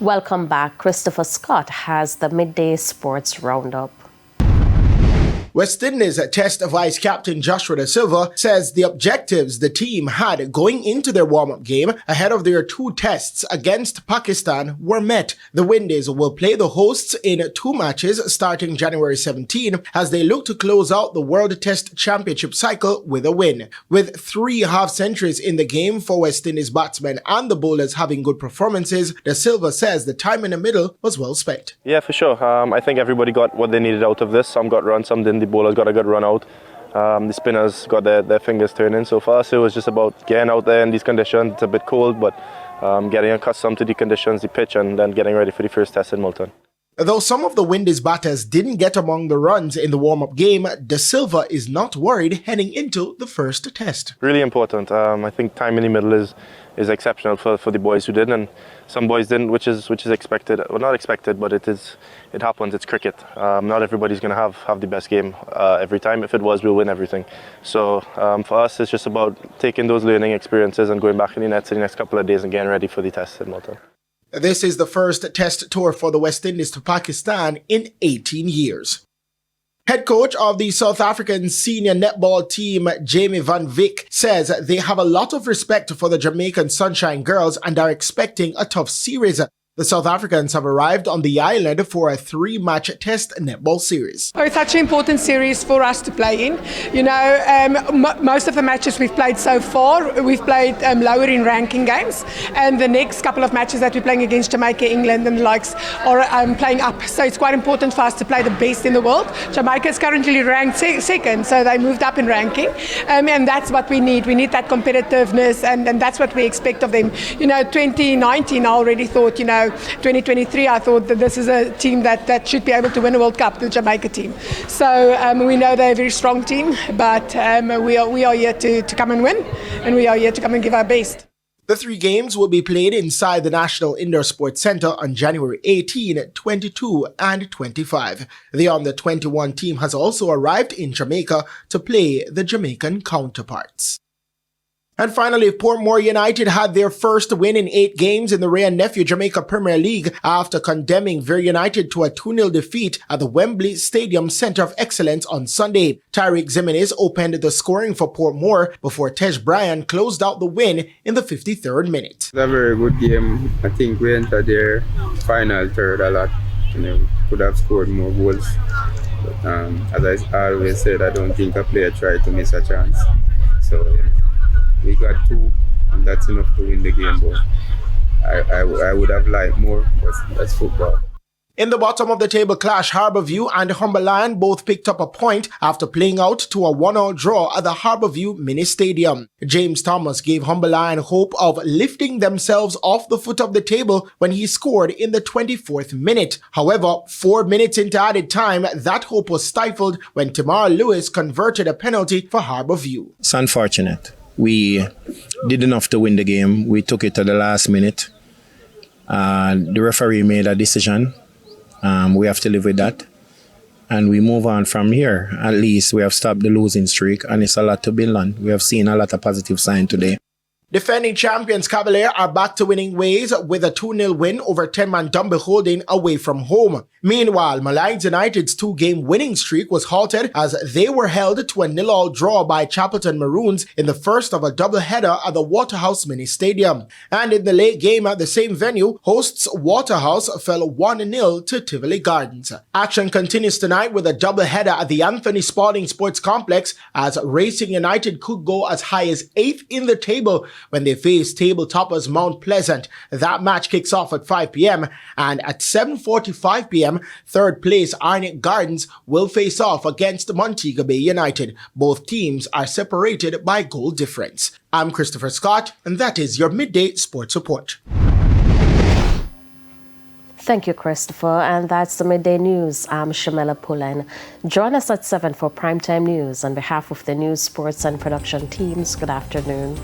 Welcome back. Christopher Scott has the Midday Sports Roundup. West Indies Test Vice Captain Joshua Da Silva says the objectives the team had going into their warm-up game ahead of their 2 tests against Pakistan were met. The Windies will play the hosts in 2 matches starting January 17 as they look to close out the World Test Championship cycle with a win. With 3 half-centuries in the game for West Indies batsmen and the bowlers having good performances, Da Silva says the time in the middle was well spent. Yeah, for sure. I think everybody got what they needed out of this. Some got runs, some didn't. The bowlers got a good run out. The spinners got their fingers turning. So for us, it was just about getting out there in these conditions. It's a bit cold, but getting accustomed to the conditions, the pitch, and then getting ready for the first test in Multan. Though some of the Windies batters didn't get among the runs in the warm-up game, Da Silva is not worried heading into the first test. Really important. I think time in the middle is exceptional for the boys who did, and some boys didn't, which is expected. Well, not expected, but it happens. It's cricket. Not everybody's going to have the best game every time. If it was, we'll win everything. So for us, it's just about taking those learning experiences and going back in the nets in the next couple of days and getting ready for the test in Multan. This is the first test tour for the West Indies to Pakistan in 18 years. Head coach of the South African senior netball team, Jamie Van Wyk, says they have a lot of respect for the Jamaican Sunshine Girls and are expecting a tough series. The South Africans have arrived on the island for a 3-match test netball series. Oh, it's such an important series for us to play in. You know, most of the matches we've played so far, we've played lower in ranking games, and the next couple of matches that we're playing against Jamaica, England and the likes are playing up. So it's quite important for us to play the best in the world. Jamaica is currently ranked second, so they moved up in ranking, and that's what we need. We need that competitiveness, and that's what we expect of them. You know, 2019 I already thought, you know, 2023, I thought that this is a team that should be able to win a World Cup, the Jamaica team. So we know they're a very strong team, but we are here to come and win, and we are here to come and give our best. The 3 games will be played inside the National Indoor Sports Centre on January 18, 22 and 25. The under-21 team has also arrived in Jamaica to play the Jamaican counterparts. And finally, Portmore United had their first win in 8 games in the Ray and Nephew Jamaica Premier League after condemning Very United to a 2-0 defeat at the Wembley Stadium Centre of Excellence on Sunday. Tyreek Jimenez opened the scoring for Portmore before Tej Bryan closed out the win in the 53rd minute. It's a very good game. I think we entered their final third a lot. You know, could have scored more goals. But, as I always said, I don't think a player tried to miss a chance. So, you know, we got 2, and that's enough to win the game, but I would have liked more, but that's football. In the bottom of the table clash, Harbourview and Humberland both picked up a point after playing out to a 1-1 draw at the Harbourview Mini Stadium. James Thomas gave Humberland hope of lifting themselves off the foot of the table when he scored in the 24th minute. However, 4 minutes into added time, that hope was stifled when Tamar Lewis converted a penalty for Harbourview. It's unfortunate. We did enough to win the game. We took it to the last minute. The referee made a decision. We have to live with that. And we move on from here. At least we have stopped the losing streak, and it's a lot to build on. We have seen a lot of positive signs today. Defending champions Cavalier are back to winning ways with a 2-0 win over 10-man Dumbe Holding away from home. Meanwhile, Malines United's 2-game winning streak was halted as they were held to a 0-0 draw by Chapelton Maroons in the first of a doubleheader at the Waterhouse Mini Stadium. And in the late game at the same venue, hosts Waterhouse fell 1-0 to Tivoli Gardens. Action continues tonight with a doubleheader at the Anthony Spalding Sports Complex as Racing United could go as high as 8th in the table when they face table toppers Mount Pleasant. That match kicks off at 5 p.m. and at 7:45 p.m. third place Arnett Gardens will face off against Montego Bay United. Both teams are separated by goal difference. I'm Christopher Scott, and that is your Midday Sports Report. Thank you, Christopher. And that's the Midday News. I'm Shamela Pullen. Join us at 7 for Primetime News. On behalf of the news, sports, and production teams, good afternoon.